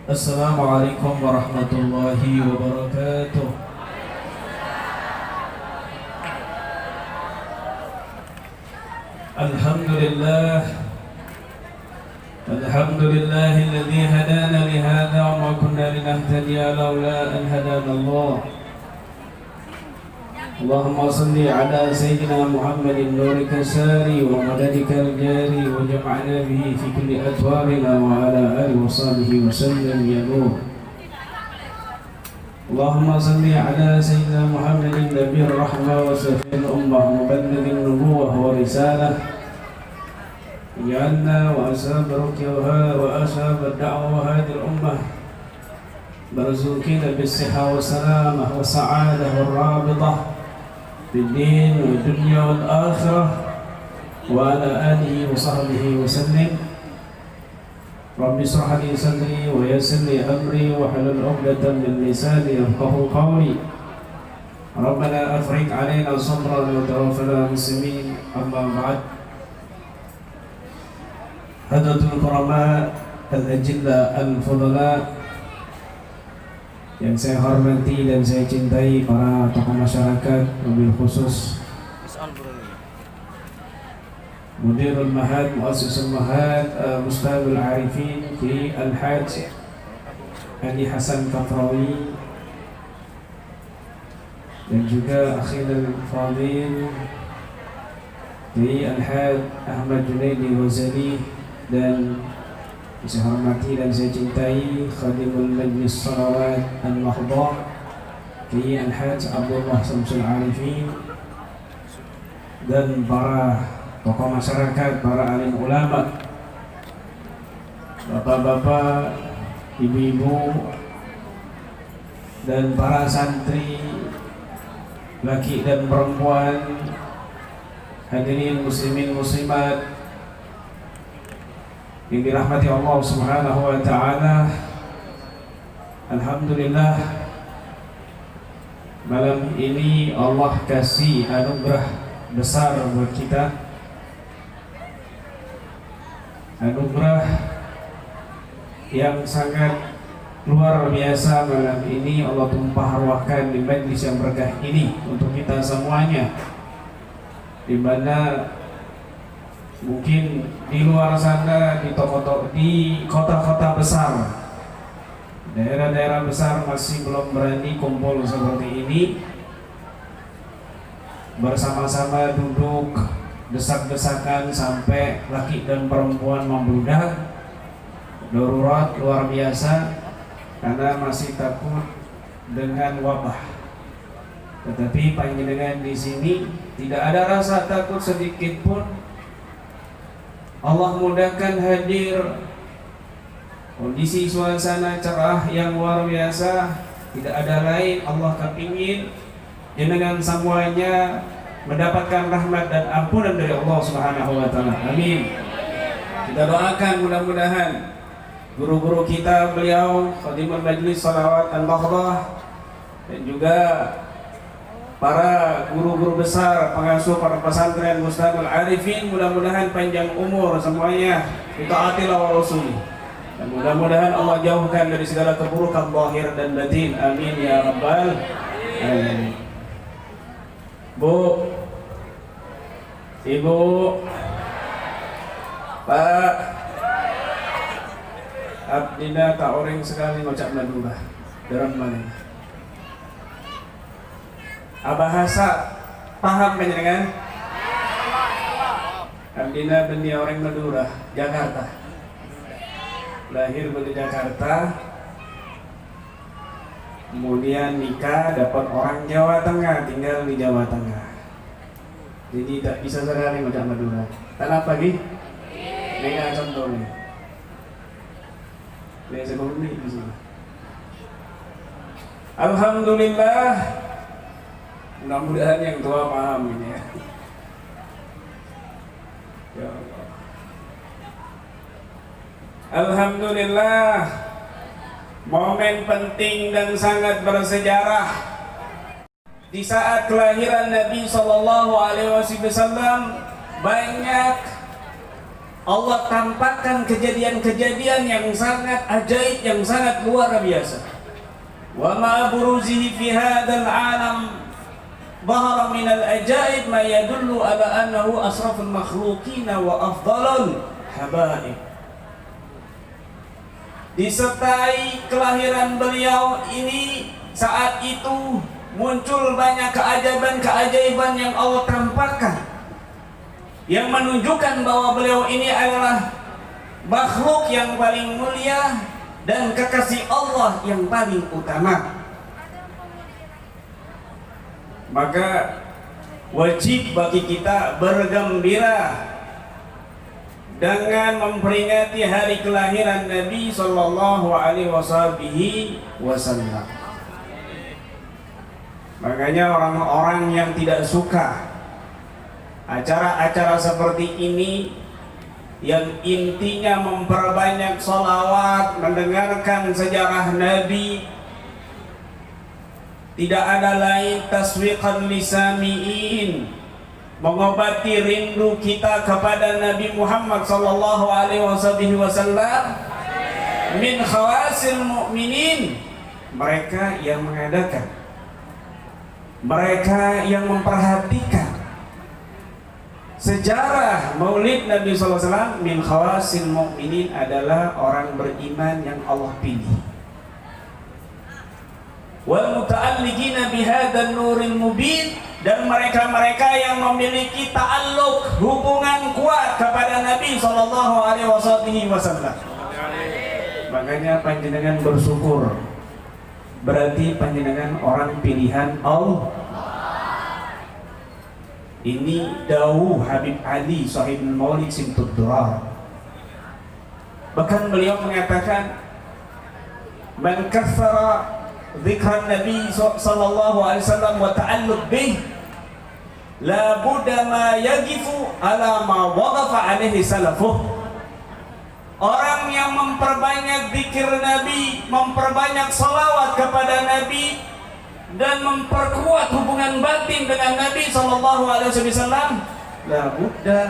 Assalamualaikum warahmatullahi wabarakatuh. Alhamdulillah, alhamdulillahilladzi hadana lihadza wa ma kunna linahtadiya laula an hadana Allah. Allahumma salli ala sayyidina Muhammadin nurika sari wa madadika al-jari wa jama'na bihi fi kulli atwarina wa ala alihi wa sahbihi wa sallam ya nur. Allahumma salli ala sayyidina Muhammadin nabiyir rahmah wa safil ummah muballighil nubuwwah wa risalah. Ij'alna wa ashab rukyuha wa ashab ad-da'wah wa hadhihi al-ummah marzuqina bis-sihha wa salamah wa sa'adah wa rabidah بالدين والدنيا والآخرة وعلى آله وصحبه وسلم. رب اشرح لي صدري ويسر لي أمري واحلل عقدة من لساني يفقهوا قولي. ربنا أفرج علينا صبرا وتوفنا مسلمين. أما بعد، حضرة الكرماء الأجلة الفضلاء yang saya hormati dan saya cintai para tokoh masyarakat, wabil khusus Mudirul Mahad, Muassasul Mahad, Mustahil Arifin di Al-Hajj Ali Hasan Katrawi, dan juga Akhil Al-Fadil di Al-Hajj Ahmad Junaidi Ghazali, dan saya hormati dan saya cintai Khadimul Majlis Salawat Al-Mahdhah Kiai Al-Hajj Abdullah Samsul Arifin, dan para tokoh masyarakat, para alim ulama, bapak-bapak, ibu-ibu, dan para santri laki dan perempuan, hadirin muslimin muslimat yang dirahmati Allah Subhanahu wa taala. Alhamdulillah, malam ini Allah kasih anugerah besar buat kita. Anugerah yang sangat luar biasa malam ini Allah tumpah ruahkan di majlis yang berkah ini untuk kita semuanya, di mana mungkin di luar sana, di kota-kota besar, daerah-daerah besar masih belum berani kumpul seperti ini, bersama-sama duduk desak-desakan sampai laki dan perempuan membludak. Darurat luar biasa karena masih takut dengan wabah. Tetapi panjenengan di sini tidak ada rasa takut sedikit pun. Allah mudahkan hadir, kondisi suasana cerah yang luar biasa. Tidak ada lain, Allah kepingin jenengan semuanya mendapatkan rahmat dan ampunan dari Allah Subhanahu wa taala. Amin. Kita doakan mudah-mudahan guru-guru kita, beliau Khadimul Majlis Salawat Al-Mahdhah, dan juga para guru-guru besar, pengasuh para pesantren Mustahil Arifin, mudah-mudahan panjang umur semuanya, taatilah wa rasuli, dan mudah-mudahan Allah jauhkan dari segala keburukan zahir dan batin. Amin ya rabbal alamin. Bu, Ibu, Pak, abdina tak orang sekali ngucap madura dalam mana bahasa paham panjenengan? Abdina benih orang Madura, Jakarta. Lahir di Jakarta, kemudian nikah, dapat orang Jawa Tengah, tinggal di Jawa Tengah. Jadi tak bisa sekali macam Madura. Tanah pagi? Dengan contohnya. Biasa komuni di sini. Alhamdulillah. Mudah-mudahan yang tua paham ini ya. Ya Allah. Alhamdulillah, momen penting dan sangat bersejarah di saat kelahiran Nabi Sallallahu Alaihi Wasallam. Banyak Allah tampakkan kejadian-kejadian yang sangat ajaib, yang sangat luar biasa. Wa ma buruzihi fi hadzal alam dhahara min al-ajaib ma yadullu ala annahu asraful makhluqin wa afdalul habaib. Disertai kelahiran beliau ini, saat itu muncul banyak keajaiban-keajaiban yang Allah tampakkan, yang menunjukkan bahwa beliau ini adalah makhluk yang paling mulia dan kekasih Allah yang paling utama. Maka wajib bagi kita bergembira dengan memperingati hari kelahiran Nabi Sallallahu Alaihi Wasallam. Makanya orang-orang yang tidak suka acara-acara seperti ini, yang intinya memperbanyak sholawat, mendengarkan sejarah Nabi, tidak ada lain taswiqan lisamiin, mengobati rindu kita kepada Nabi Muhammad sallallahu alaihi wasallam, min khawasil mu'minin, mereka yang mengadakan, mereka yang memperhatikan sejarah maulid Nabi SAW. Min khawasil mu'minin adalah orang beriman yang Allah pilih. Wal muta'alliqina bihadzal nuril mubin, dan mereka-mereka yang memiliki ta'alluq, hubungan kuat kepada Nabi SAW. Makanya panjenengan bersyukur, berarti panjenengan orang pilihan Allah. Ini dawuh Habib Ali Sahibul Maulid Simtud Durar. Bahkan beliau mengatakan, man kathara dzikran Nabi sallallahu alaihi wasallam wa ta'alluq bih, la budda ma yaqifu ala ma waqafa alaihi salafuh. Orang yang memperbanyak zikir Nabi, memperbanyak salawat kepada Nabi, dan memperkuat hubungan batin dengan Nabi sallallahu alaihi wasallam, la budda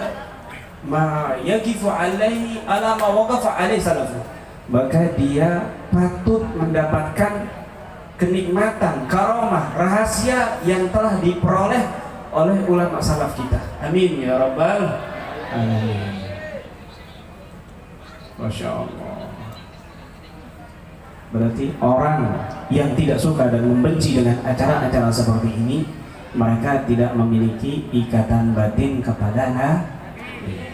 ma yaqifu alaihi ala ma waqafa alaihi salafu, maka dia patut mendapatkan kenikmatan, karomah, rahasia yang telah diperoleh oleh ulama salaf kita. Amin ya rabbal alamin. Masya Allah. Berarti orang yang tidak suka dan membenci dengan acara-acara seperti ini, mereka tidak memiliki ikatan batin kepada Nabi.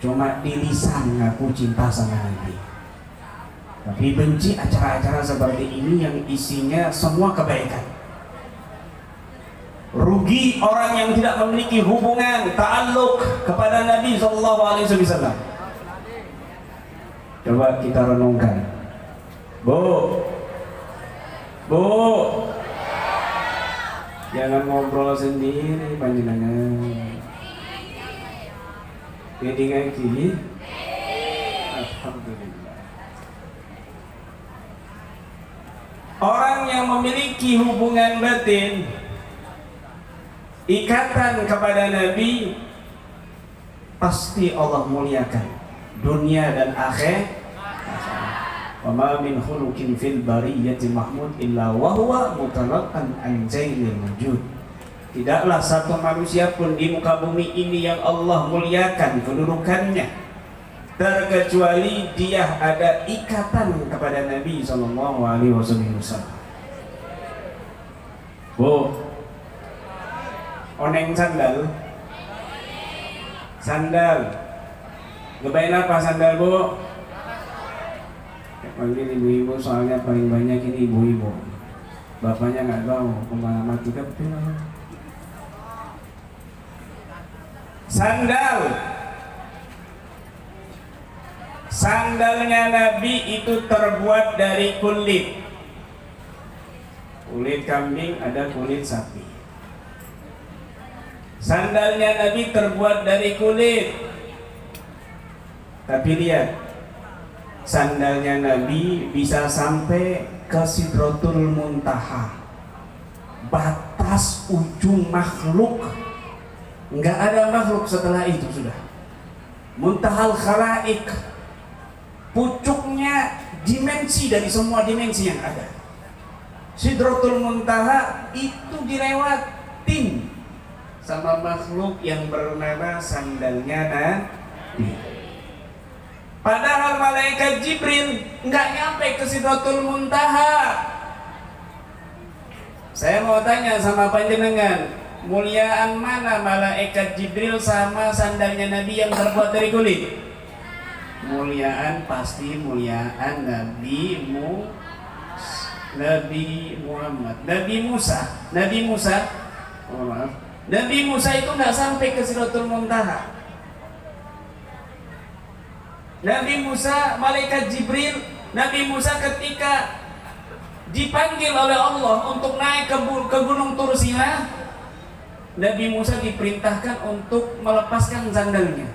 Cuma di lisan ngaku cinta sama Nabi, tapi benci acara-acara seperti ini yang isinya semua kebaikan. Rugi orang yang tidak memiliki hubungan ta'alluq kepada Nabi SAW. Coba kita renungkan. Bu, jangan ngobrol sendiri panjenengan. Jadi ngaji. Alhamdulillah. Orang yang memiliki hubungan batin, ikatan kepada Nabi, pasti Allah muliakan dunia dan akhirat. Wa ma min khuluqin fil bariyyati mahmud illa wa huwa mutalaqan an zailil wujud. Tidaklah satu manusia pun di muka bumi ini yang Allah muliakan kedudukannya, terkecuali dia ada ikatan kepada Nabi sallallahu alaihi wasallam. Bu, oneng sandal, ngebain apa sandal bu? Panggil ibu-ibu, soalnya paling banyak ini ibu-ibu. Bapaknya nggak tahu, pengalaman kita betul. Sandalnya Nabi itu terbuat dari kulit kambing, ada kulit sapi. Sandalnya Nabi terbuat dari kulit. Tapi lihat, sandalnya Nabi bisa sampai ke Sidratul Muntaha, batas ujung makhluk. Nggak ada makhluk setelah itu sudah. muntahal khalaik, pucuknya dimensi dari semua dimensi yang ada. Sidratul Muntaha itu dilewatin sama makhluk yang bernama sandalnya Nabi. Padahal malaikat Jibril nggak nyampe ke Sidratul Muntaha. Saya mau tanya sama panjenengan, muliaan mana malaikat Jibril sama sandalnya Nabi yang terbuat dari kulit? Muliaan pasti muliaan Nabi Muhammad. Nabi Musa, oh maaf, Nabi Musa itu nggak sampai ke Sidratul Muntaha. Nabi Musa, malaikat Jibril, Nabi Musa ketika dipanggil oleh Allah untuk naik ke Gunung Tur Sina, Nabi Musa diperintahkan untuk melepaskan sandalnya.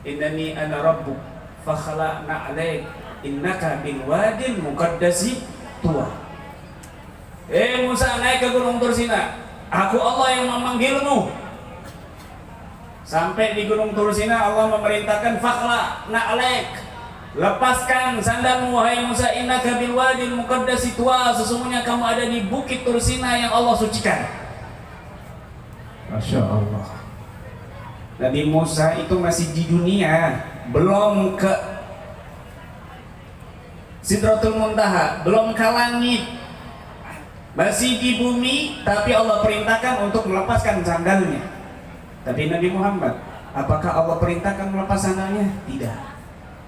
Innani ana rabbuk fakhla'na 'alaik innaka bil wadil muqaddasi tuwa. Musa, naik ke Gunung Tur Sina, aku Allah yang memanggilmu. Sampai di Gunung Tur Sina, Allah memerintahkan fakhla'na 'alaik, lepaskan sandalmu wahai Musa, innaka bil wadil muqaddasi tuwa, sesungguhnya kamu ada di bukit Tur Sina yang Allah sucikan. Masya Allah. Nabi Musa itu masih di dunia, belum ke Sidratul Muntaha, belum ke langit, masih di bumi, tapi Allah perintahkan untuk melepaskan sandalnya. Tapi Nabi Muhammad, apakah Allah perintahkan melepas sandalnya? Tidak.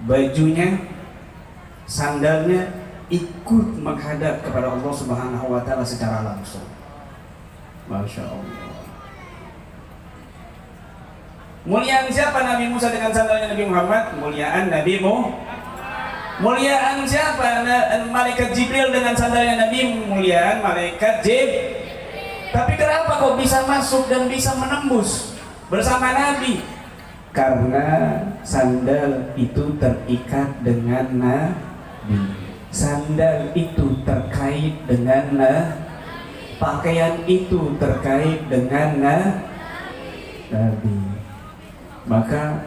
Bajunya, sandalnya ikut menghadap kepada Allah Subhanahu wa Ta'ala secara langsung. Masya Allah. Muliaan siapa Nabi Musa dengan sandalnya Nabi Muhammad? Muliaan Nabi Muliaan siapa malaikat Jibril dengan sandalnya Nabi? Muliaan malaikat Jibril. Tapi kenapa kok bisa masuk dan bisa menembus bersama Nabi? Karena sandal itu terikat dengan Nabi. Sandal itu terkait dengan Nabi. Pakaian itu terkait dengan Nabi. Maka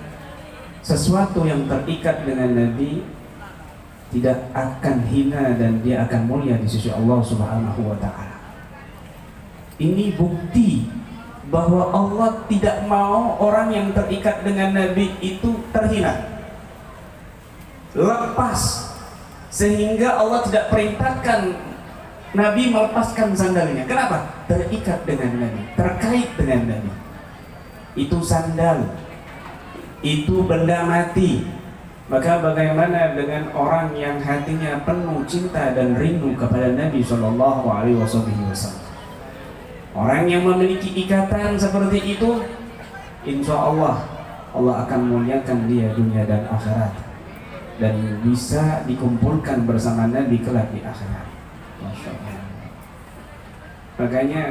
sesuatu yang terikat dengan Nabi tidak akan hina dan dia akan mulia di sisi Allah Subhanahu wa Ta'ala. Ini bukti bahwa Allah tidak mau orang yang terikat dengan Nabi itu terhina, lepas, sehingga Allah tidak perintahkan Nabi melepaskan sandalnya. Kenapa? Terikat dengan Nabi, terkait dengan Nabi. Itu sandal, itu benda mati. Maka bagaimana dengan orang yang hatinya penuh cinta dan rindu kepada Nabi Shallallahu Alaihi Wasallam? Orang yang memiliki ikatan seperti itu, insya Allah akan muliakan dia dunia dan akhirat, dan bisa dikumpulkan bersama Nabi kelak di akhirat. Masya Allah. Makanya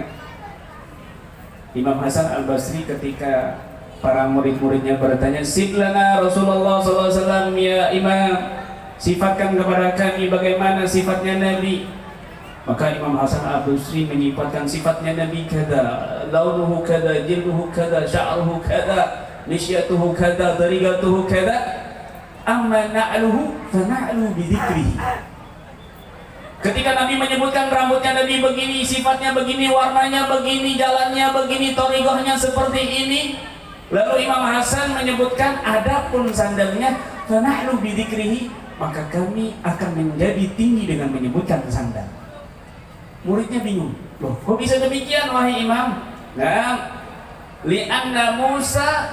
Imam Hasan Al-Basri ketika para murid-muridnya bertanya, "Siblana Rasulullah SAW ya Imam, sifatkan kepada kami bagaimana sifatnya Nabi." Maka Imam Hasan Al-Basri menyifatkan sifatnya Nabi kada, launuhu kada, jilduhu kada, sya'ruhu kada, nisyatuhu kada, darigatuhu kada, amma na'luhu fa na'lu bidhikrihi. Ketika Nabi menyebutkan rambutnya Nabi begini, sifatnya begini, warnanya begini, jalannya begini, thariqahnya seperti ini, lalu Imam Hasan menyebutkan adapun sandalnya fa na'lu bidhikrihi, maka kami akan menjadi tinggi dengan menyebutkan sandal. Muridnya bingung, loh kok bisa demikian wahai Imam? Nah, li'anna Musa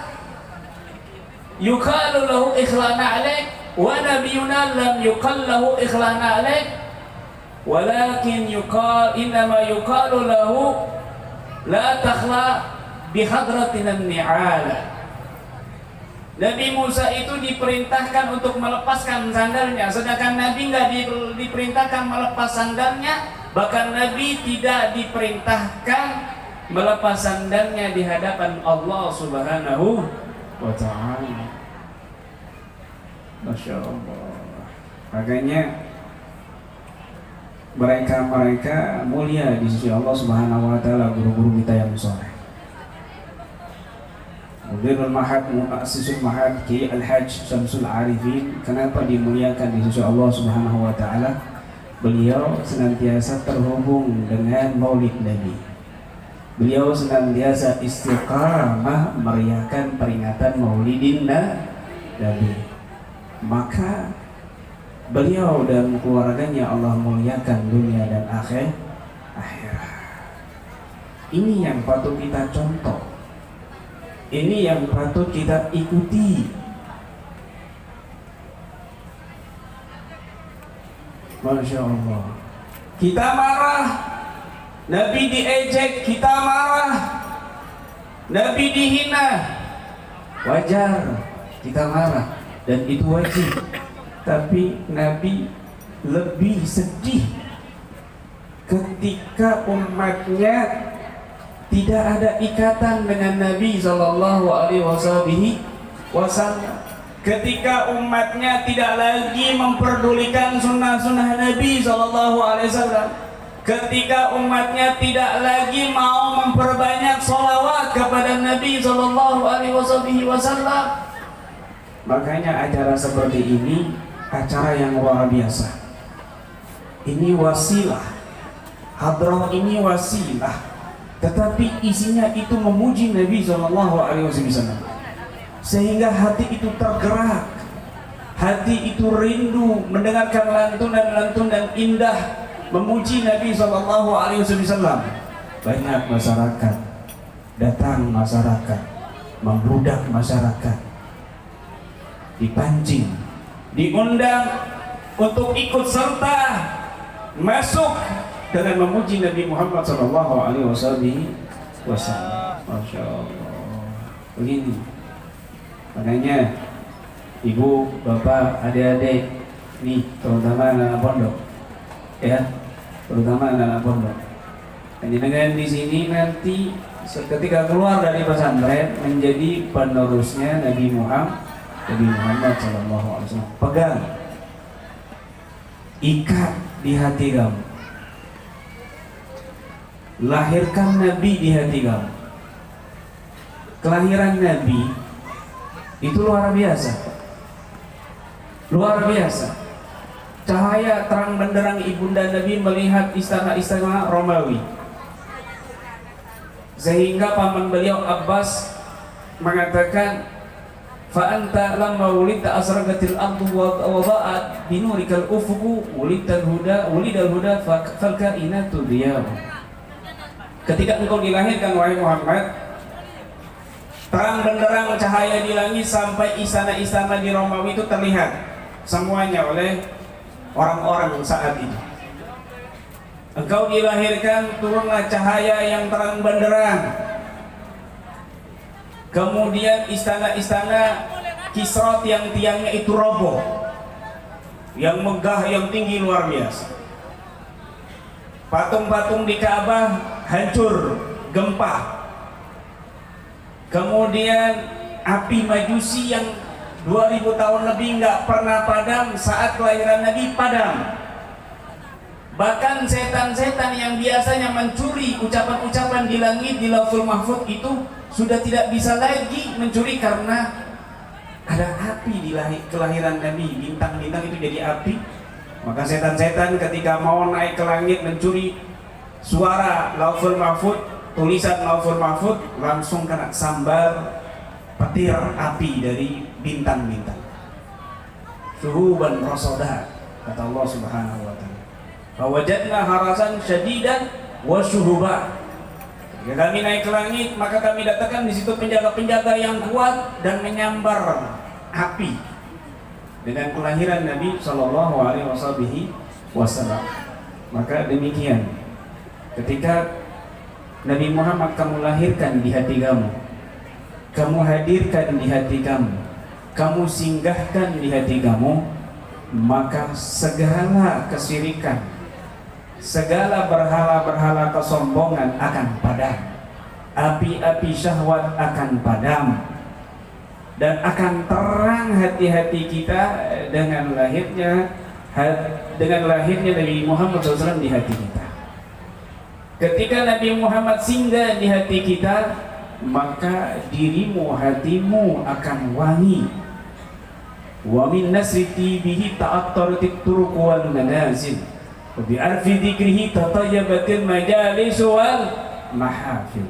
yuqalu lahu ikhlana alaik, wa nabiyuna lam yuqal lahu ikhlana alaik, walakin innama yuqalu lahu la takhla bihadratina ni'ala. Nabi Musa itu diperintahkan untuk melepaskan sandalnya, sedangkan Nabi nggak diperintahkan melepas sandalnya. Bahkan Nabi tidak diperintahkan melepas sandalnya di hadapan Allah Subhanahu wa Ta'ala. Masya Allah. Makanya mereka mulia di sisi Allah Subhanahu wa Ta'ala, guru-guru kita yang soleh. Mudirul Mahad, Mu'assisul Mahad, Kiai Al-Hajj Syamsul Arifin. Kenapa dimuliakan di sisi Allah Subhanahu wa taala? Beliau senantiasa terhubung dengan Maulid Nabi. Beliau senantiasa istiqamah meriahkan peringatan Maulidin Nabi. Maka beliau dan keluarganya Allah muliakan dunia dan akhirat. Ini yang patut kita contoh. Ini yang patut kita ikuti. Masya Allah. Kita marah, Nabi diejek, kita marah, Nabi dihina. Wajar kita marah dan itu wajib. Tapi Nabi lebih sedih ketika umatnya tidak ada ikatan dengan Nabi Sallallahu Alaihi Wasallam. Ketika umatnya tidak lagi memperdulikan sunnah-sunnah Nabi Sallallahu Alaihi Wasallam. Ketika umatnya tidak lagi mau memperbanyak sholawat kepada Nabi Sallallahu Alaihi Wasallam. Makanya acara seperti ini acara yang luar biasa. Ini wasilah. Hadrah ini wasilah. Tetapi isinya itu memuji Nabi Sallallahu Alaihi Wasallam, sehingga hati itu tergerak, hati itu rindu mendengarkan lantunan-lantunan dan indah memuji Nabi Sallallahu Alaihi Wasallam. Banyak masyarakat datang, masyarakat membludak, masyarakat dipancing, diundang untuk ikut serta masuk dengan memuji Nabi Muhammad Sallallahu Alaihi Wasallam. Masya Allah. Begini. Makanya ibu, bapak, adik-adik, nih terutama anak pondok, ya, terutama anak pondok. Dengan di sini nanti ketika keluar dari pesantren menjadi penerusnya Nabi Muhammad Sallallahu Alaihi Wasallam. Pegang, ikat di hati kamu. Lahirkan Nabi di hati kamu. Kelahiran Nabi itu luar biasa. Luar biasa. Cahaya terang benderang ibunda Nabi melihat istana-istana Romawi. Sehingga paman beliau Abbas mengatakan, fa anta lamma wulidta asraqatil ardu wa wada'at binurikal ufuqu wulidal huda fal kainatu diyahu. Ketika engkau dilahirkan wahai Muhammad, terang benderang cahaya di langit sampai istana-istana di Romawi itu terlihat semuanya oleh orang-orang saat itu. Engkau dilahirkan, turunlah cahaya yang terang benderang. Kemudian istana-istana Kisra tiang-tiangnya itu roboh, yang megah, yang tinggi luar biasa. Patung-patung di Ka'bah hancur, gempa. Kemudian api Majusi yang 2000 tahun lebih nggak pernah padam, saat kelahiran Nabi padam. Bahkan setan-setan yang biasanya mencuri ucapan-ucapan di langit, di Lauhul Mahfuz itu sudah tidak bisa lagi mencuri karena ada api di kelahiran Nabi. Bintang-bintang itu jadi api. Maka setan-setan ketika mau naik ke langit mencuri suara Lauhul Mahfuz, tulisan Lauhul Mahfuz, langsung kena sambar petir api dari bintang-bintang. Syuhuban rasodah, kata Allah Subhanahu wa taala. Fawajadna harasan syadidan wa syuhuba. Ketika kami naik ke langit, maka kami datangkan di situ penjaga-penjaga yang kuat dan menyambar api. Dengan kelahiran Nabi Sallallahu Alaihi Wasallam. Maka demikian, ketika Nabi Muhammad kamu lahirkan di hati kamu, kamu hadirkan di hati kamu, kamu singgahkan di hati kamu, maka segala kesyirikan, segala berhala-berhala kesombongan akan padam, api-api syahwat akan padam, dan akan terang hati-hati kita dengan lahirnya Nabi Muhammad SAW di hati kita. Ketika Nabi Muhammad singgah di hati kita, maka dirimu, hatimu akan wangi. Wa min nasriti bihi ta'attaratit turuq wal manazil wa bi arfi dzikrihi tatayyabatil majalis wal mahafil.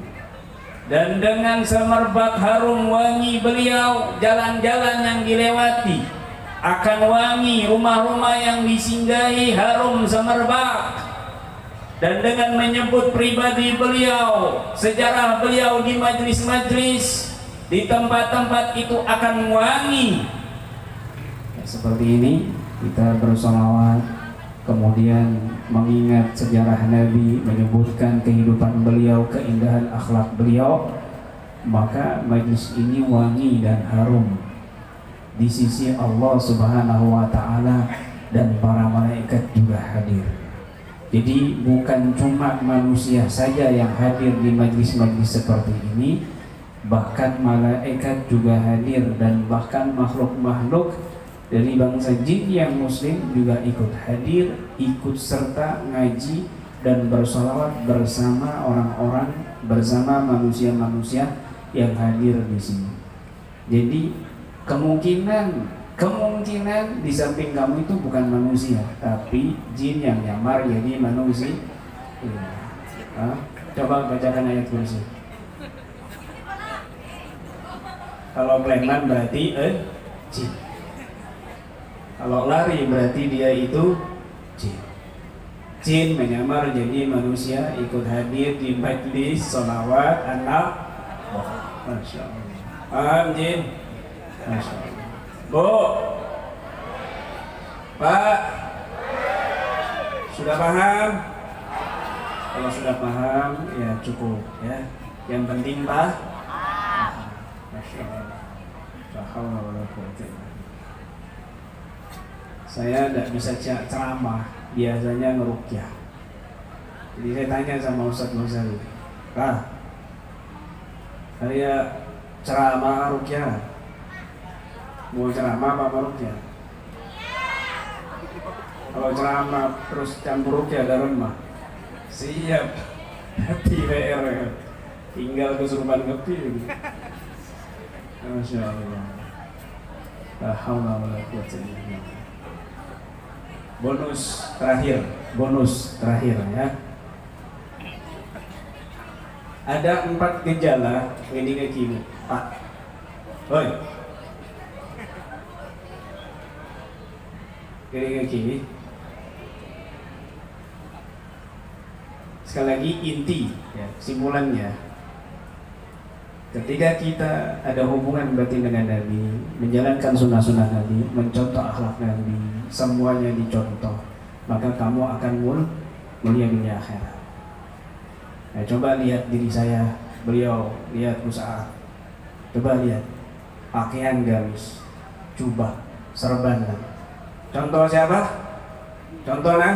Dan dengan semerbak harum wangi beliau, jalan-jalan yang dilewati akan wangi, rumah-rumah yang disinggahi harum semerbak. Dan dengan menyebut pribadi beliau, sejarah beliau di majlis-majlis, di tempat-tempat itu akan wangi. Seperti ini kita bersolawat, kemudian mengingat sejarah Nabi, menyebutkan kehidupan beliau, keindahan akhlak beliau, maka majlis ini wangi dan harum di sisi Allah Subhanahu wa Ta'ala, dan para malaikat juga hadir. Jadi bukan cuma manusia saja yang hadir di majlis-majlis seperti ini, bahkan malaikat juga hadir, dan bahkan makhluk-makhluk dari bangsa jin yang muslim juga ikut hadir, ikut serta ngaji dan bersolawat bersama orang-orang, bersama manusia-manusia yang hadir di sini. Jadi kemungkinan di samping kamu itu bukan manusia, tapi jin yang nyamar jadi manusia. Coba bacakan ayat kursi. Kalau preman berarti jin. Kalau lari berarti dia itu jin. Jin menyamar jadi manusia, ikut hadir di majlis sholawat anak. Masya Allah. Paham jin? Masya Allah. Bu, Pak, sudah paham? Kalau sudah paham, ya cukup ya. Yang penting Pak, Masya Allah. Saya tidak bisa ceramah, biasanya ngerukyah. Jadi saya tanya sama Ustadz Ghazali, Pak, saya ceramah rukyah. Mau ceramah apa rukyah? Kalau ceramah terus campur rukyah ada rumah, siap. Hati PR, tinggal kesurupan ngepi. Masya Allah. La haula wala quwwata illa billah. Bonus terakhir ya. Ada 4 gejala ini ke kini, Pak. Oi. Kiri ke kiri. Sekali lagi inti ya, kesimpulannya. Ketika kita ada hubungan batin dengan Nabi, menjalankan sunnah-sunnah Nabi, mencontoh akhlak Nabi, semuanya dicontoh, maka kamu akan mulia dunia akhirat. Nah, coba lihat diri saya, beliau, lihat usaha. Coba lihat pakaian gamis, jubah, serban. Contoh siapa? Contohnya.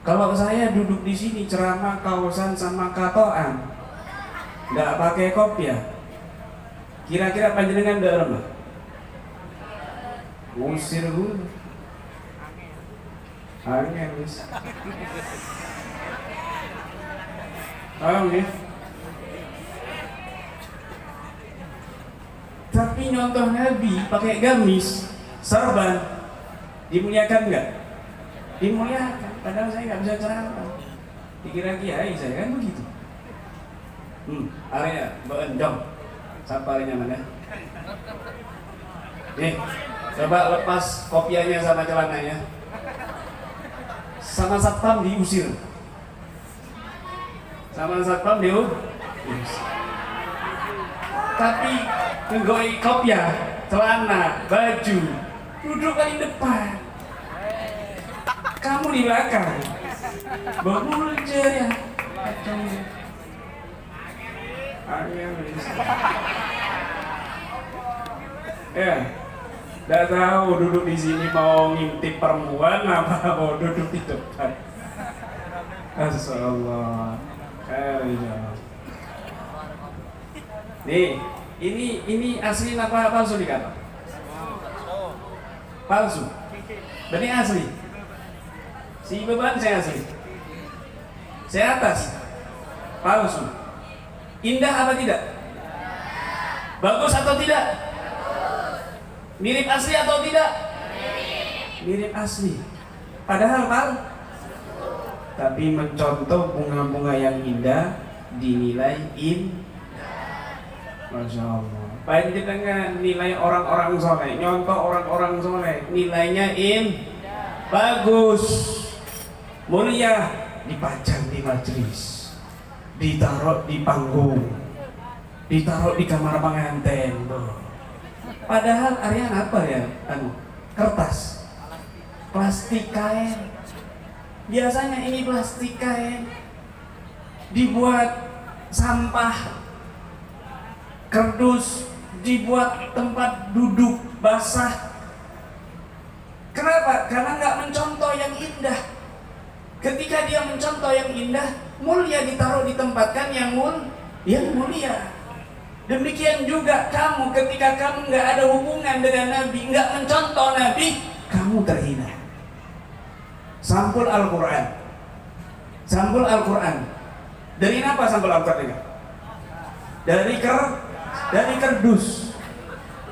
Kalau saya duduk di sini ceramah kaosan sama katoan, nggak pakai kopiah, kira-kira panjenengan nggak remah? Usir dulu. Angin wis. Paham ya? Tapi nyontoh Nabi pakai gamis, serban, dimuliakan nggak? Dimuliakan. Padahal saya nggak bisa ceramah. Dikira kiai saya kan begitu. Area beendong. Siapa areanya mana? Nih, coba lepas kopiahnya sama celananya. Sama satpam diusir. Tapi ngegoi kopiah, celana, baju, duduk di depan. Kamu di belakang. Berbuljer ya. Ya, tidak tahu duduk di sini mau ngintip perempuan apa mau duduk di depan. Astagfirullah. Nih, ini asli apa palsu dikata? Palsu. Berarti asli. Si beban saya asli. Saya atas. palsu. Indah apa tidak? Bagus atau tidak? Mirip asli atau tidak? Mirip asli. Padahal tapi mencontoh bunga-bunga yang indah dinilai Masya Allah. Panjenengan nilai orang-orang soleh, nyontoh orang-orang soleh, nilainya bagus, mulia, dipajang di majelis, ditaruh di panggung, ditaruh di kamar pengantin. Padahal area apa ya? Kertas, plastik kain. Biasanya ini plastik kain dibuat sampah, kardus, dibuat tempat duduk basah. Kenapa? Karena nggak mencontoh yang indah. Ketika dia mencontoh yang indah, mulia ditaruh ditempatkan yang mulia. Demikian juga kamu, ketika kamu nggak ada hubungan dengan Nabi, nggak mencontoh Nabi, kamu terhina. Sampul Al-Quran. Sampul Al-Quran. Dari apa sampul Al-Quran? Dari kardus.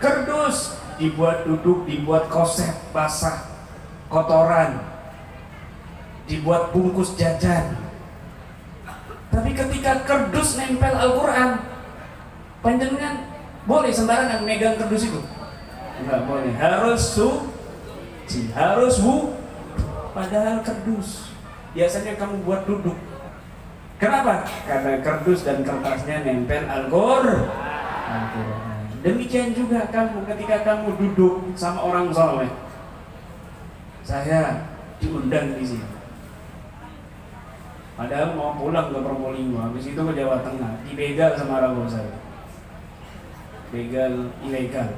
Kardus dibuat duduk, dibuat kosep basah, kotoran, dibuat bungkus jajan. Tapi ketika kardus nempel Al-Quran, panjenengan boleh sembarangan megang kardus itu? Enggak boleh. Harus suci, harus padahal kardus biasanya kamu buat duduk. Kenapa? Karena kardus dan kertasnya nempel Al-Quran. Demikian juga kamu ketika kamu duduk sama orang soleh. Saya diundang di sini. Padahal mau pulang ke Probolinggo, habis itu ke Jawa Tengah, dibegal sama rago saya. Begal ilegal.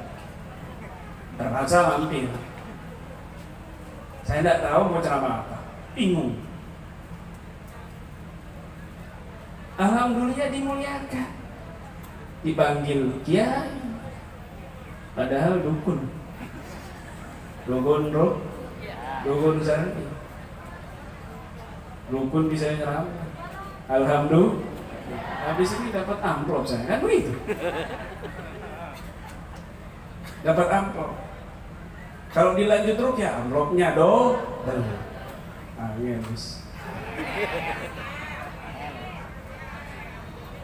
Terpaksa mampir. Saya tidak tahu mau ceramah apa, bingung. Alhamdulillah dimuliakan, dipanggil kiai, padahal dukun santri. Dukun bisa ceramah. Alhamdulillah. Habis ini dapat amplop saya, kan begitu? Dapat amplop. Kalau dilanjut terus ya amplopnya habis.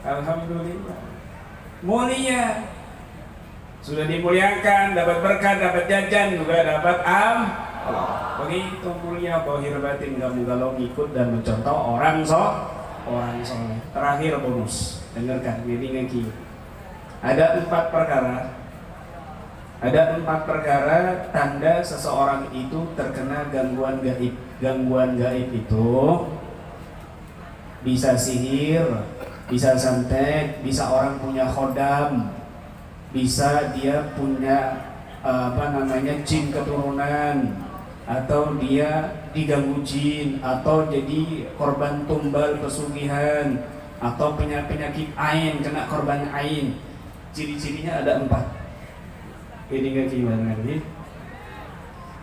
Alhamdulillah. Mulia. Sudah dimuliakan, dapat berkah, dapat jajan, juga dapat begitu mulia bahir batin kamu kalau ikut dan mencontoh orang soleh. Terakhir bonus. Dengarkan ini lagi. Ada 4 perkara. Ada 4 perkara tanda seseorang itu terkena gangguan gaib. Gangguan gaib itu bisa sihir, bisa santet, bisa orang punya khodam, bisa dia punya jin keturunan, atau dia diganggu jin, atau jadi korban tumbal pesugihan, atau penyakit ain, kena korban ain. Ciri-cirinya ada 4. Ini nggak gimana nih?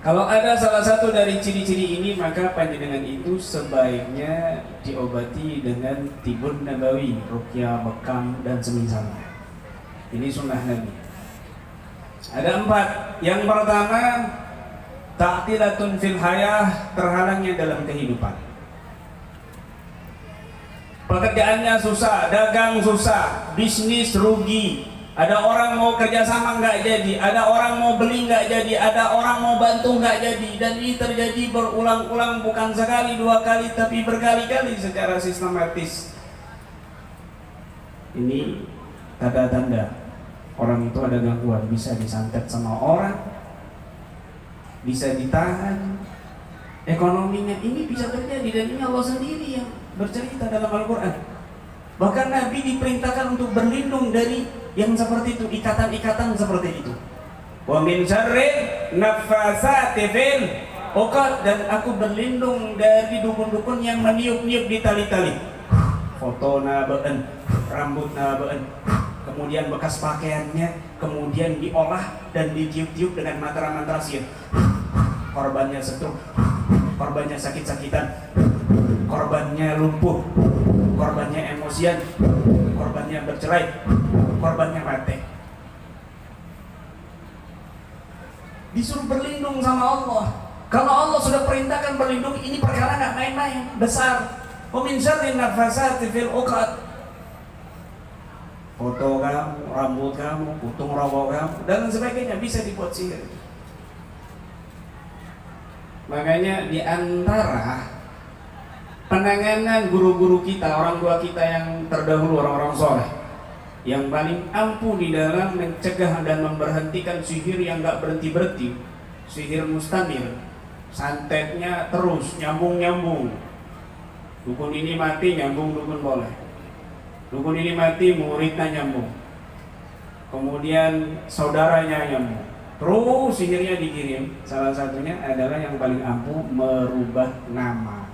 Kalau ada salah satu dari ciri-ciri ini, maka panjenengan itu sebaiknya diobati dengan tibun nabawi, ruqyah, bekam, dan semisalnya. Ini sunnah Nabi. Ada 4. Yang pertama, ta'tilatun fil hayah, terhalangnya dalam kehidupan. Pekerjaannya susah, dagang susah, bisnis rugi. Ada orang mau kerjasama nggak jadi, ada orang mau beli nggak jadi, ada orang mau bantu nggak jadi, dan ini terjadi berulang-ulang, bukan sekali 2 kali, tapi berkali-kali secara sistematis. Ini tanda-tanda orang itu ada gangguan, bisa disantet sama orang, bisa ditahan, ekonominya ini bisa terjadi, dan ini Allah sendiri yang bercerita dalam Al-Quran. Bahkan Nabi diperintahkan untuk berlindung dari yang seperti itu, ikatan-ikatan seperti itu. Wa min syarri naffasati fil uqad, dan aku berlindung dari dukun-dukun yang meniup-niup di tali-tali. Fotona beun, rambutna beun, kemudian bekas pakaiannya kemudian diolah dan ditiup-tiup dengan mantra-mantra sihir. Korbannya stroke, korbannya sakit-sakitan, korbannya lumpuh, korbannya emosian, korbannya bercerai, korbannya mati. Disuruh berlindung sama Allah. Kalau Allah sudah perintahkan berlindung, ini perkara nggak main-main, besar. Wa min syarrin nafasati fil 'uqad. Foto kamu, rambut kamu, putung rokok kamu, dan sebagainya bisa dibuat sihir. Makanya di antara penanganan guru-guru kita, orang tua kita yang terdahulu, orang-orang soleh, yang paling ampuh di dalam mencegah dan memberhentikan sihir yang gak berhenti-berhenti, sihir mustamir, santetnya terus, nyambung-nyambung. Dukun ini mati, nyambung dukun boleh. Dukun ini mati, muridnya nyambung. Kemudian saudaranya nyambung. Terus sihirnya dikirim. Salah satunya adalah yang paling ampuh, merubah nama.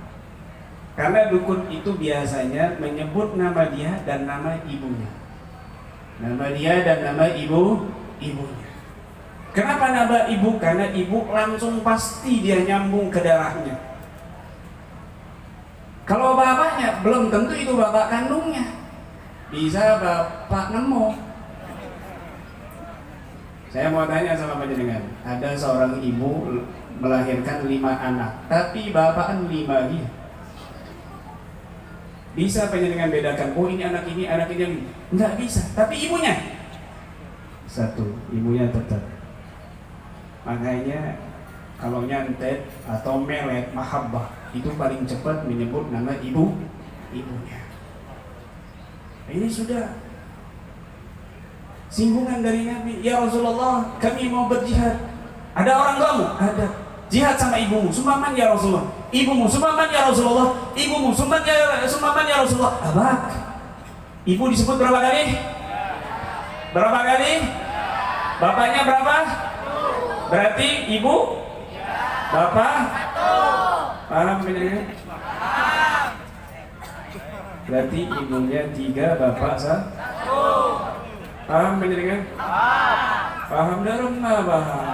Karena dukun itu biasanya menyebut nama dia dan nama ibunya. Nama dia dan nama ibunya. Kenapa nama ibu? Karena ibu langsung pasti dia nyambung ke darahnya. Kalau bapaknya, belum tentu itu bapak kandungnya. Bisa bapak nemu. Saya mau tanya sama panjenengan, ada seorang ibu melahirkan 5 anak, tapi bapak 5 dia. Bisa panjenengan bedakan, oh ini anak ini, enggak bisa. Tapi ibunya satu, ibunya tetap. Makanya kalau nyantet atau melet mahabbah itu paling cepat menyebut nama ibunya. Ini sudah singgungan dari Nabi. Ya Rasulullah, kami mau berjihad. Ada orang tuamu? Ada. Jihad sama ibumu. Sumbangan ya Rasulullah. Ibumu. Sumbangan ya Rasulullah. Ibumu. Sumbangan ya Rasulullah. Abak. Ibu disebut berapa kali? Berapa kali? Bapaknya berapa? Berarti ibu? Bapak? Paham benar? Berarti ibunya 3, bapak 1. Paham benar? Paham dalam paham.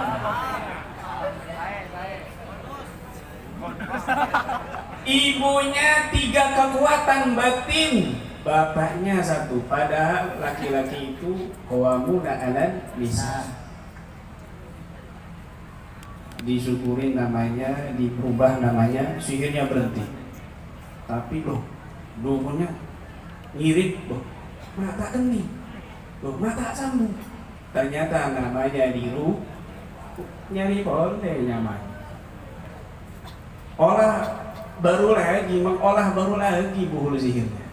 Ibunya 3 kekuatan batin, bapaknya 1. Padahal laki-laki itu qawwamuna 'alan nisa. Disyukurin namanya, diubah namanya, sihirnya berhenti. Tapi loh, dukunnya ngirit, loh, mata kening, loh, mata sambung. Ternyata namanya diru, nyari boleh nyaman. Mengolah baru lagi buhul sihirnya.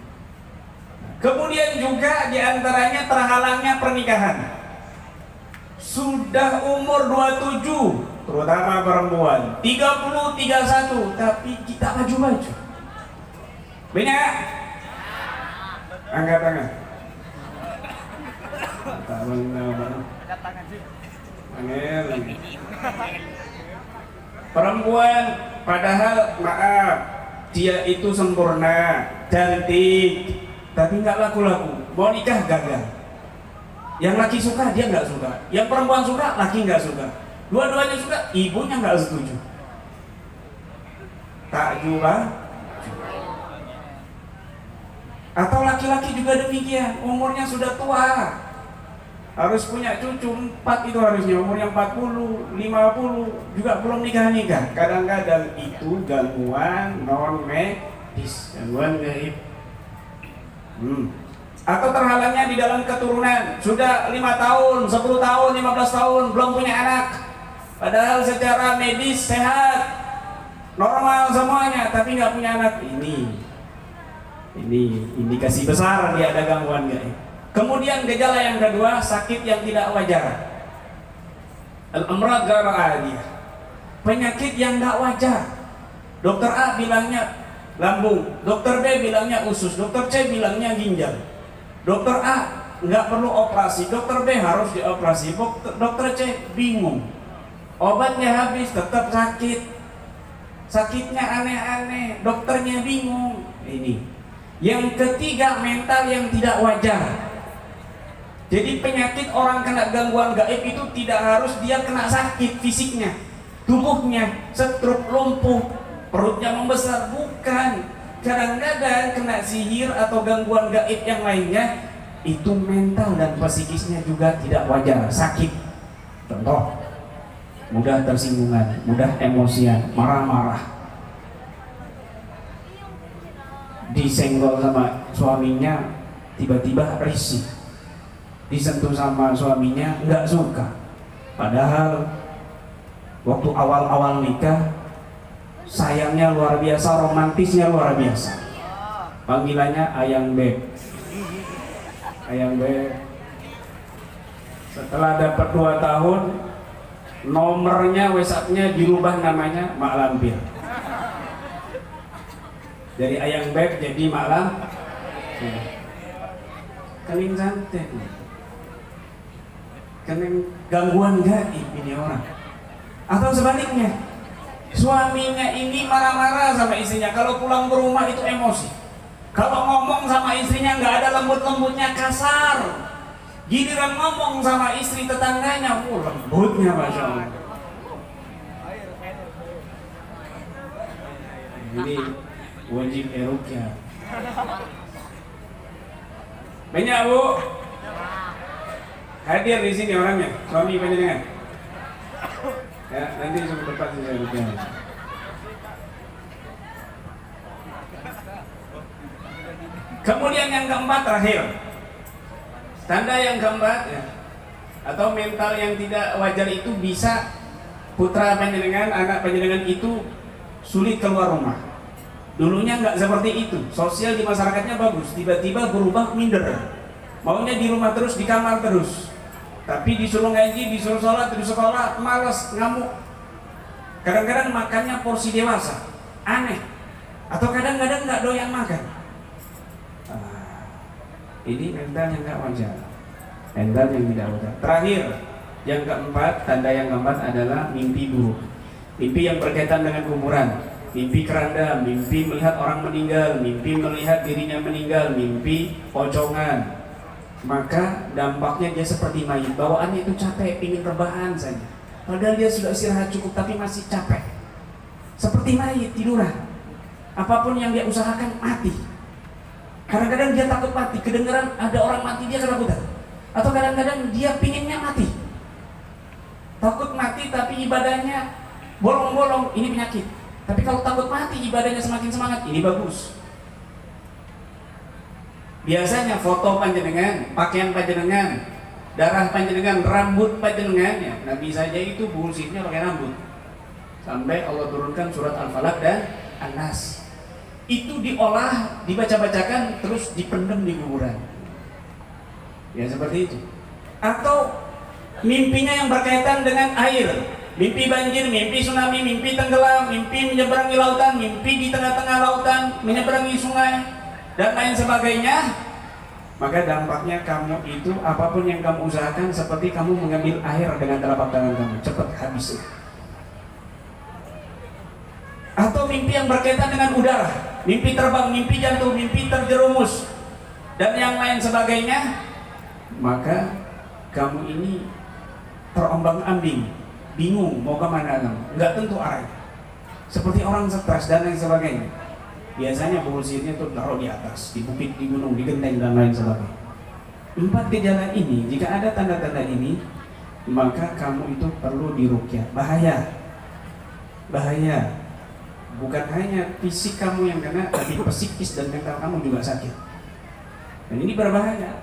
Kemudian juga diantaranya terhalangnya pernikahan. Sudah umur 27, terutama perempuan, 30, 31, tapi kita maju-maju. Banyak? Angkat tangan. Angkat tangan sih. Angel. Perempuan, padahal maaf, dia itu sempurna, cantik, tapi nggak laku-laku. Mau nikah gagal. Yang laki suka, dia nggak suka. Yang perempuan suka, laki nggak suka. Dua-duanya suka, ibunya nggak setuju. Tak juga. Atau laki-laki juga demikian, umurnya sudah tua, harus punya cucu 4 itu harusnya, umurnya 40, 50 juga belum nikah-nikah. Kadang-kadang itu gangguan non medis, gangguan gaib. Atau terhalangnya di dalam keturunan, sudah 5 tahun, 10 tahun, 15 tahun belum punya anak, padahal secara medis sehat, normal semuanya, tapi nggak punya anak. Ini indikasi besar dia ada gangguan gaib. Kemudian gejala yang kedua, sakit yang tidak wajar. Al-amrad ghairu adiyah. Penyakit yang tidak wajar. Dokter A bilangnya lambung, dokter B bilangnya usus, dokter C bilangnya ginjal. Dokter A nggak perlu operasi, dokter B harus dioperasi, dokter C bingung. Obatnya habis, tetap sakit. Sakitnya aneh-aneh, dokternya bingung. Ini. Yang ketiga, mental yang tidak wajar. Jadi penyakit orang kena gangguan gaib itu tidak harus dia kena sakit fisiknya, tubuhnya, stroke, lumpuh, perutnya membesar, bukan. Kadang-kadang kena sihir atau gangguan gaib yang lainnya, itu mental dan psikisnya juga tidak wajar, sakit. Contoh, mudah tersinggungan, mudah emosian, marah-marah, disenggol sama suaminya tiba-tiba risih, disentuh sama suaminya nggak suka, padahal waktu awal-awal nikah sayangnya luar biasa, romantisnya luar biasa, panggilannya ayang beb, ayang beb. Setelah dapat 2 tahun, nomornya WhatsApp-nya dirubah, namanya Mak Lampir. Dari ayang beb jadi Mak Lampir. Kening santet, kening gangguan gaib ini orang. Atau sebaliknya, suaminya ini marah-marah sama istrinya, kalau pulang ke rumah itu emosi. Kalau ngomong sama istrinya nggak ada lembut-lembutnya, kasar. Giliran ngomong sama istri tetangganya, lembutnya Masya Allah. Ini wajib eruqyah. Banyak Bu hadir di sini orangnya, suami panjenengan. Ya, nanti sebelum depan saya ruqyah. Kemudian yang keempat terakhir, tanda yang keempat ya, atau mental yang tidak wajar itu bisa putra panjenengan, anak panjenengan itu sulit keluar rumah. Dulunya nggak seperti itu, sosial di masyarakatnya bagus, tiba-tiba berubah minder, maunya di rumah terus, di kamar terus. Tapi disuruh ngaji, disuruh sholat, di sekolah malas, ngamuk. Kadang-kadang makannya porsi dewasa, aneh, atau kadang-kadang nggak doyan makan. Ini mental yang nggak wajar, mental yang tidak wajar. Terakhir, yang keempat, tanda yang keempat adalah mimpi buruk, mimpi yang berkaitan dengan kuburan, mimpi keranda, mimpi melihat orang meninggal, mimpi melihat dirinya meninggal, mimpi pocongan. Maka dampaknya dia seperti mayit, bawaannya itu capek, ingin rebahan saja, padahal dia sudah istirahat cukup tapi masih capek, seperti mayit tiduran. Apapun yang dia usahakan mati. Kadang-kadang dia takut mati, kedengaran ada orang mati dia ketakutan. Atau kadang-kadang dia pinginnya mati, takut mati tapi ibadahnya bolong-bolong, ini penyakit. Tapi kalau takut mati ibadahnya semakin semangat, ini bagus. Biasanya foto panjenengan, pakaian panjenengan, darah panjenengan, rambut panjenengan, ya Nabi saja itu bullshitnya pakai rambut. Sampai Allah turunkan surat Al-Falaq dan An-Nas. Itu diolah, dibaca-bacakan, terus dipendam di kuburan. Ya seperti itu. Atau mimpinya yang berkaitan dengan air, mimpi banjir, mimpi tsunami, mimpi tenggelam, mimpi menyeberangi lautan, mimpi di tengah-tengah lautan, menyeberangi sungai, dan lain sebagainya. Maka dampaknya kamu itu, apapun yang kamu usahakan, seperti kamu mengambil air dengan telapak tangan kamu, cepat habis. Atau mimpi yang berkaitan dengan udara, mimpi terbang, mimpi jatuh, mimpi terjerumus, dan yang lain sebagainya. Maka kamu ini terombang-ambing, bingung mau kemana kamu, nggak tentu arah, seperti orang stres dan lain sebagainya. Biasanya bullshitnya tuh taruh di atas, di bukit, di gunung, di genteng dan lain sebagainya. 4 gejala ini, jika ada tanda-tanda ini, maka kamu itu perlu diruqyah. Bahaya, bahaya. Bukan hanya fisik kamu yang kena, tapi psikis dan mental kamu juga sakit. Dan ini berbahaya.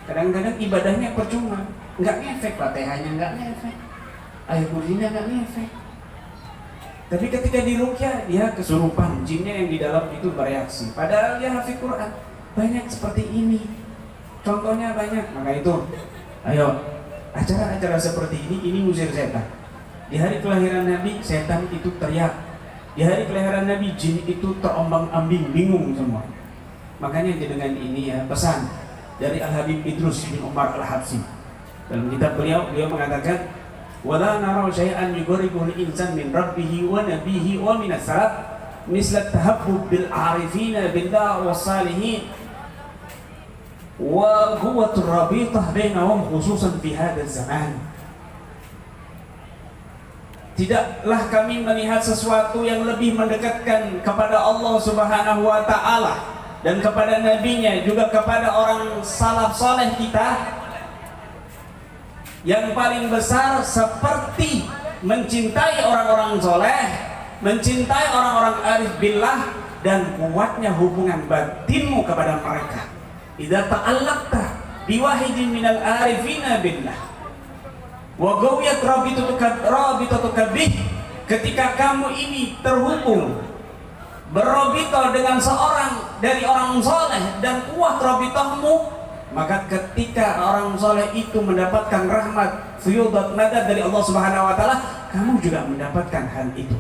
Kadang-kadang ibadahnya percuma, nggak ngefek, Fatihahnya nggak ngefek, ayat kursinya nggak ngefek. Tapi ketika diruqyah, dia kesurupan, jinnya yang di dalam itu bereaksi. Padahal dia hafid Quran. Banyak seperti ini, contohnya banyak. Maka itu, ayo, acara-acara seperti ini ngusir setan. Di hari kelahiran Nabi, setan itu teriak. Di hari kelahiran Nabi, jin itu terombang-ambing, bingung semua. Makanya dengan ini ya, pesan dari Al-Habib Idrus bin Umar Al-Habsyi. Dalam kitab beliau mengatakan, wala nara syai'an yughriqul insan min rabbihi wa nabihi wa minas salaf misla tahabbub bil arifina billah was salihin wa quwwatur rabitah bainahum khususan fi hadzal zaman. tidaklah kami melihat sesuatu yang lebih mendekatkan kepada Allah Subhanahu wa taala dan kepada nabinya, juga kepada orang salaf soleh kita, yang paling besar seperti mencintai orang-orang soleh, mencintai orang-orang arif billah, dan kuatnya hubungan batinmu kepada mereka. Idza ta'allaqta biwahidin minal arifina billah wa qawiyat rabitatuka bih, ketika kamu ini terhubung berrabitah dengan seorang dari orang soleh dan kuat rabitahmu, maka ketika orang soleh itu mendapatkan rahmat fiyudat madad dari Allah Subhanahu wa taala, kamu juga mendapatkan hal itu.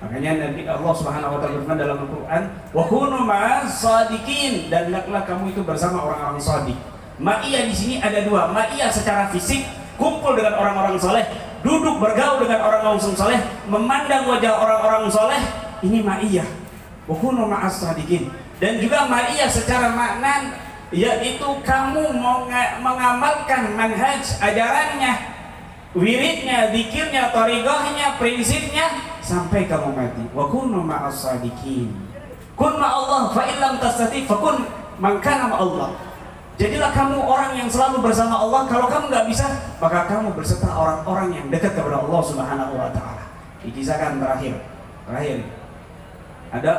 Makanya Nabi Allah Subhanahu wa taala berfirman dalam Al-Qur'an, "Wa kunu ma'as shadiqin," dan hendaklah kamu itu bersama orang-orang shadiq. Ma'iyah di sini ada dua, ma'iyah secara fisik, kumpul dengan orang-orang soleh, duduk bergaul dengan orang-orang soleh, memandang wajah orang-orang soleh, ini ma'iyah. Wa kunu ma'as shadiqin. Dan juga ma'iyah secara makna, yaitu kamu mengamalkan manhaj ajarannya, wiridnya, zikirnya, thariqahnya, prinsipnya sampai kamu mati. Wa kunu ma'as shadiqin. Kun ma'allah fa illam tastati fa kun man kana ma'allah. Jadilah kamu orang yang selalu bersama Allah. Kalau kamu nggak bisa, maka kamu berserta orang-orang yang dekat kepada Allah Subhanahu wa taala. Dikisahkan terakhir ada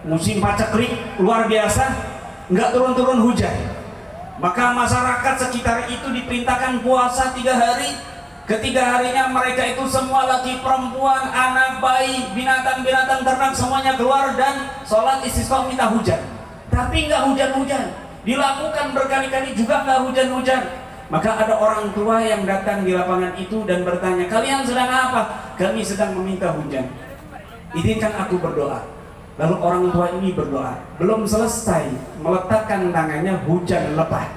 musim paceklik luar biasa, nggak turun-turun hujan. Maka masyarakat sekitar itu diperintahkan puasa 3 hari. Ketiga harinya mereka itu semua laki perempuan, anak, bayi, binatang-binatang ternak semuanya keluar dan sholat istisqa minta hujan. Tapi nggak hujan-hujan. Dilakukan berkali-kali juga nggak hujan-hujan. Maka ada orang tua yang datang di lapangan itu dan bertanya, "Kalian sedang apa?" "Kami sedang meminta hujan." "Izinkan aku berdoa." Lalu orang tua ini berdoa. Belum selesai meletakkan tangannya, hujan lebat.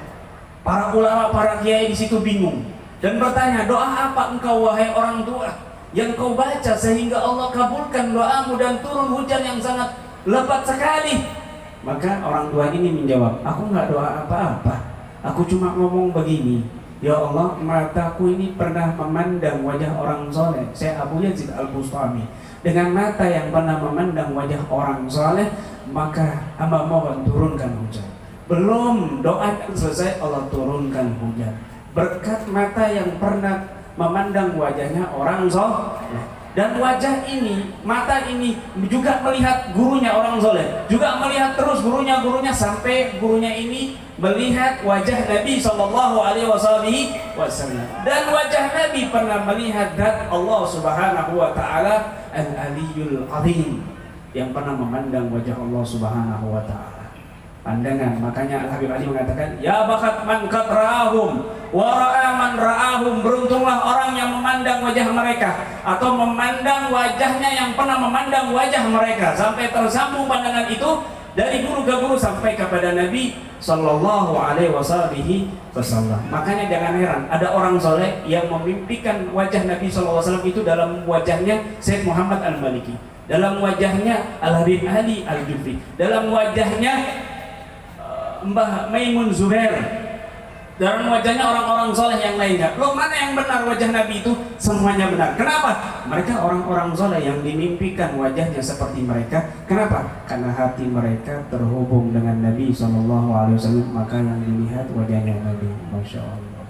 Para ulama, para kiai di situ bingung dan bertanya, "Doa apa engkau wahai orang tua yang kau baca sehingga Allah kabulkan doamu dan turun hujan yang sangat lebat sekali?" Maka orang tua ini menjawab, "Aku nggak doa apa-apa. Aku cuma ngomong begini, ya Allah, mataku ini pernah memandang wajah orang soleh." Saya Abu Yazid Al-Bustami. Dengan mata yang pernah memandang wajah orang soleh, maka hamba mohon turunkan hujan. Belum doa selesai, Allah turunkan hujan. Berkat mata yang pernah memandang wajahnya orang soleh. Dan wajah ini, mata ini juga melihat gurunya orang soleh, juga melihat terus gurunya sampai gurunya ini melihat wajah Nabi Shallallahu Alaihi Wasallam. Dan wajah Nabi pernah melihat zat Allah Subhanahu Wa Taala Al-Aliyul Azim, yang pernah memandang wajah Allah Subhanahu Wa Taala. Pandangan, makanya Al-Habib Ali mengatakan, "Ya bakat man katrahum wa ra'a man ra'ahum." Beruntunglah orang yang memandang wajah mereka atau memandang wajahnya yang pernah memandang wajah mereka, sampai tersambung pandangan itu dari guru ke guru sampai kepada Nabi Sallallahu Alaihi Wasallam. Makanya jangan heran ada orang soleh yang memimpikan wajah Nabi Sallallahu Alaihi Wasallam itu dalam wajahnya Syekh Muhammad Al-Maliki, dalam wajahnya Al-Habib Ali Al-Jufri, dalam wajahnya Mbah Maimun Zubair, dalam wajahnya orang-orang soleh yang lainnya. Loh, mana yang benar wajah Nabi itu? Semuanya benar. Kenapa? Mereka orang-orang soleh yang dimimpikan wajahnya seperti mereka. Kenapa? Karena hati mereka terhubung dengan Nabi SAW, maka yang dilihat wajahnya Nabi. Masya Allah.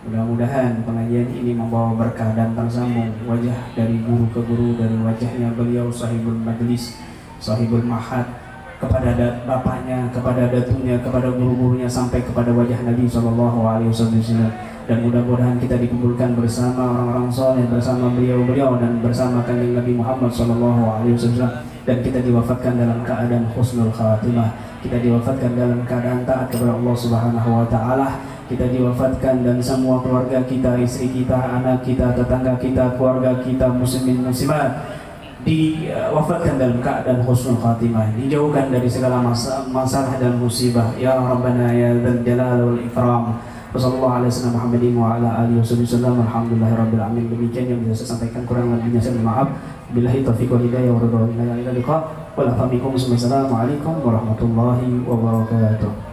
Mudah-mudahan pengajian ini membawa berkah dan tersambung wajah dari guru ke guru, dari wajahnya beliau sahibul majlis, sahibul mahad, kepada bapaknya, kepada datunya, kepada guru-gurunya, sampai kepada wajah Nabi SAW. Dan mudah-mudahan kita dikumpulkan bersama orang-orang soleh, bersama beliau-beliau dan bersama kanjeng Nabi Muhammad SAW. Dan kita diwafatkan dalam keadaan husnul khatimah. Kita diwafatkan dalam keadaan taat kepada Allah Subhanahu Wa Taala. Kita diwafatkan dan semua keluarga kita, istri kita, anak kita, tetangga kita, keluarga kita, muslimin muslimat diwafatkan dalam keadaan husnul khatimah, dijauhkan dari segala masalah dan musibah. Ya Rabbana ya dzal jalal wal ikram. Wassallallahu ala sayyidina Muhammadin wa ala alihi wasallam. Alhamdulillahirabbil alamin. Demikian yang bisa saya sampaikan, kurang lebihnya saya maaf. Billahi taufiq wal hidayah wa ridha. Ila liqa. Wassalamualaikum warahmatullahi wabarakatuh.